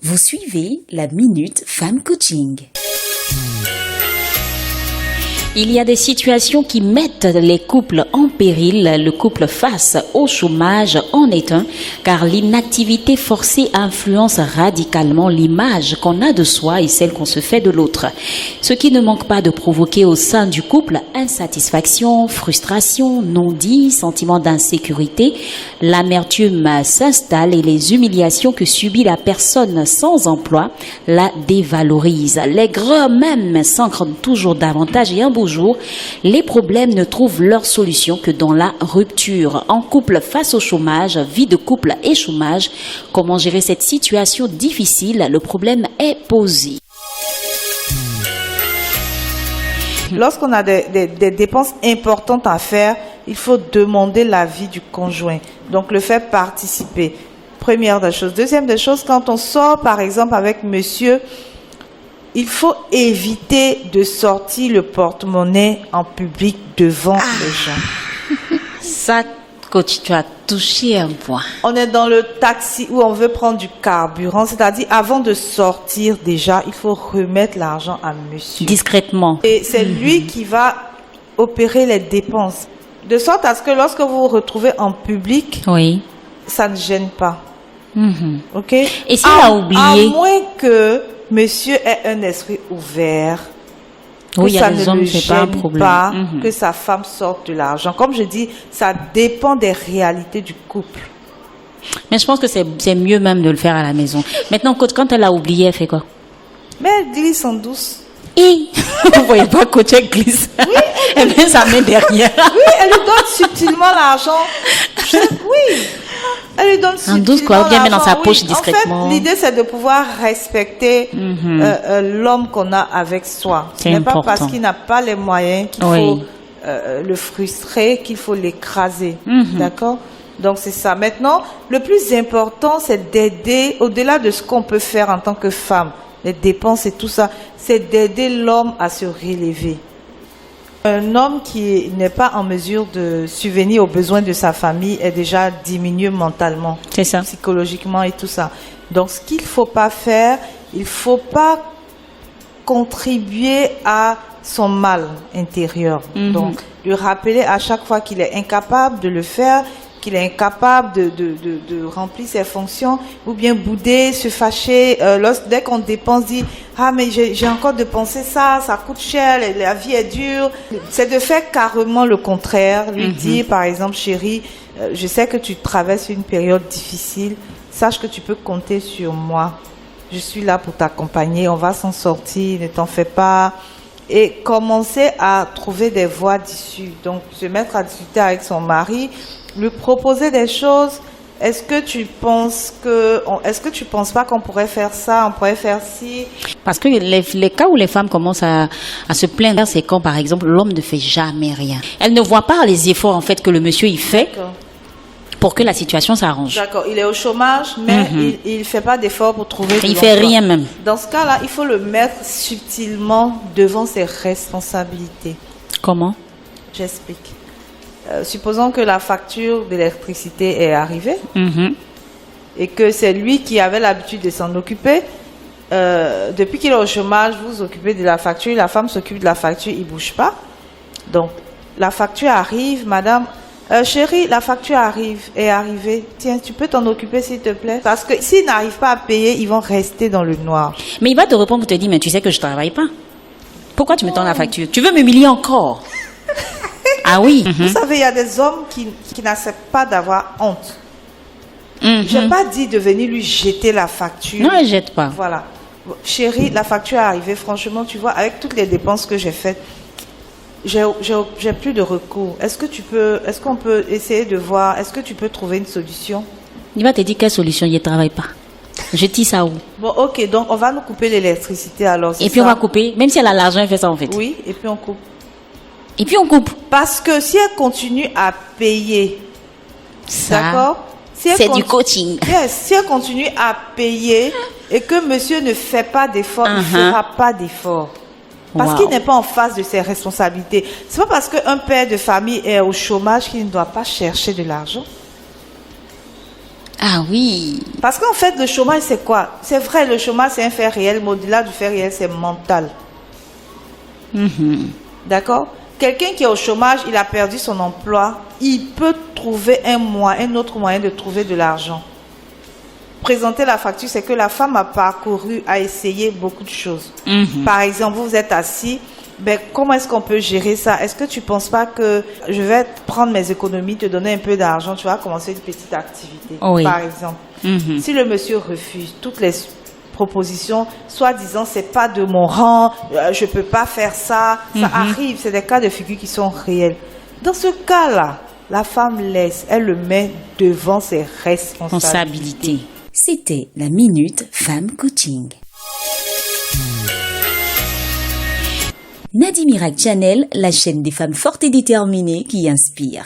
Vous suivez la Minute Femme Coaching. Il y a des situations qui mettent les couples en péril. Le couple face au chômage en est un, car l'inactivité forcée influence radicalement l'image qu'on a de soi et celle qu'on se fait de l'autre. Ce qui ne manque pas de provoquer au sein du couple insatisfaction, frustration, non-dit, sentiment d'insécurité. L'amertume s'installe et les humiliations que subit la personne sans emploi la dévalorisent. Les grands même s'ancrent toujours davantage et un beau jour, les problèmes ne trouvent leur solution que dans la rupture. En couple face au chômage, vie de couple et chômage, comment gérer cette situation difficile? Le problème est posé. Lorsqu'on a des dépenses importantes à faire, il faut demander l'avis du conjoint. Donc, le faire participer. Première des choses. Deuxième des choses, quand on sort, par exemple, avec monsieur, il faut éviter de sortir le porte-monnaie en public devant les gens. Ça, coach, tu as touché un point. On est dans le taxi où on veut prendre du carburant, c'est-à-dire avant de sortir déjà, il faut remettre l'argent à monsieur. Discrètement. Et c'est lui qui va opérer les dépenses. De sorte à ce que lorsque vous vous retrouvez en public, oui, ça ne gêne pas. Ok? Et s'il a oublié? À moins que monsieur ait un esprit ouvert, que oui, ça il y a des ne hommes, le c'est pas un gêne problème. pas, que sa femme sorte de l'argent. Comme je dis, ça dépend des réalités du couple. Mais je pense que c'est mieux même de le faire à la maison. Maintenant, coach, quand elle a oublié, elle fait quoi? Mais elle glisse en douce. Et vous voyez pas, coach, elle glisse. Oui, elle met sa main derrière. Oui, elle lui donne subtilement l'argent. Oui. Elle lui donne en douce, quoi, ou bien met dans sa poche discrètement. En fait, l'idée, c'est de pouvoir respecter l'homme qu'on a avec soi. Ce n'est pas parce qu'il n'a pas les moyens qu'il faut le frustrer, qu'il faut l'écraser. D'accord? Donc, c'est ça. Maintenant, le plus important, c'est d'aider, au-delà de ce qu'on peut faire en tant que femme, les dépenses et tout ça, c'est d'aider l'homme à se relever. Un homme qui n'est pas en mesure de subvenir aux besoins de sa famille est déjà diminué mentalement, psychologiquement et tout ça. Donc, ce qu'il ne faut pas faire, il ne faut pas contribuer à son mal intérieur. Donc, lui rappeler à chaque fois qu'il est incapable de le faire, qu'il est incapable de remplir ses fonctions, ou bien bouder, se fâcher, dès qu'on dépense, dire « Ah, mais j'ai encore dépensé ça, ça coûte cher, la vie est dure ». C'est de faire carrément le contraire, lui dire par exemple « Chérie, je sais que tu traverses une période difficile, sache que tu peux compter sur moi. Je suis là pour t'accompagner, on va s'en sortir, ne t'en fais pas ». Et commencer à trouver des voies d'issue. Donc, se mettre à discuter avec son mari, lui proposer des choses. Est-ce que tu penses pas qu'on pourrait faire ça, on pourrait faire ci? Parce que les cas où les femmes commencent à se plaindre, c'est quand, par exemple, l'homme ne fait jamais rien. Elle ne voit pas les efforts, en fait, que le monsieur, il fait pour que la situation s'arrange. D'accord. Il est au chômage, mais il fait pas d'efforts pour trouver de l'emploi. Il fait rien même. Dans ce cas-là, il faut le mettre subtilement devant ses responsabilités. Comment? J'explique. Supposons que la facture d'électricité est arrivée et que c'est lui qui avait l'habitude de s'en occuper. Depuis qu'il est au chômage, vous vous occupez de la facture, la femme s'occupe de la facture, il ne bouge pas. Donc, la facture arrive, madame, chérie, la facture est arrivée. Tiens, tu peux t'en occuper s'il te plaît? Parce que s'ils n'arrivent pas à payer, ils vont rester dans le noir. Mais il va te répondre pour te dire, mais tu sais que je ne travaille pas. Pourquoi tu me donnes la facture? Tu veux m'humilier encore? Ah oui. Vous savez, il y a des hommes qui n'acceptent pas d'avoir honte. Je n'ai pas dit de venir lui jeter la facture. Non, elle ne jette pas. Voilà. Chérie, la facture est arrivée. Franchement, tu vois, avec toutes les dépenses que j'ai faites, j'ai plus de recours. Est-ce qu'on peut essayer de voir, est-ce que tu peux trouver une solution? Il va te dire quelle solution, il ne travaille pas. Je dis ça où? Bon, ok, donc on va nous couper l'électricité alors. Et puis on va couper, même si elle a l'argent, elle fait ça en fait. Oui, et puis on coupe. Et puis on coupe. Parce que si elle continue à payer, d'accord? C'est du coaching. Si elle continue à payer et que monsieur ne fait pas d'effort, il ne fera pas d'effort. Parce qu'il n'est pas en face de ses responsabilités. C'est pas parce qu'un père de famille est au chômage qu'il ne doit pas chercher de l'argent. Ah oui. Parce qu'en fait, le chômage, c'est quoi? C'est vrai, le chômage, c'est un fait réel, mais au-delà du fait réel, c'est mental. D'accord? Quelqu'un qui est au chômage, il a perdu son emploi, il peut trouver un autre moyen de trouver de l'argent. Présenter la facture, c'est que la femme a parcouru, a essayé beaucoup de choses. Par exemple, vous êtes assis, ben, comment est-ce qu'on peut gérer ça? Est-ce que tu ne penses pas que je vais prendre mes économies, te donner un peu d'argent, tu vas commencer une petite activité, par exemple. Si le monsieur refuse toutes les propositions, soi-disant, c'est pas de mon rang, je peux pas faire ça, ça arrive, c'est des cas de figure qui sont réels. Dans ce cas-là, la femme laisse, elle le met devant ses responsabilités. C'était la Minute Femme Coaching. Nadi Miracle Channel, la chaîne des femmes fortes et déterminées qui inspire.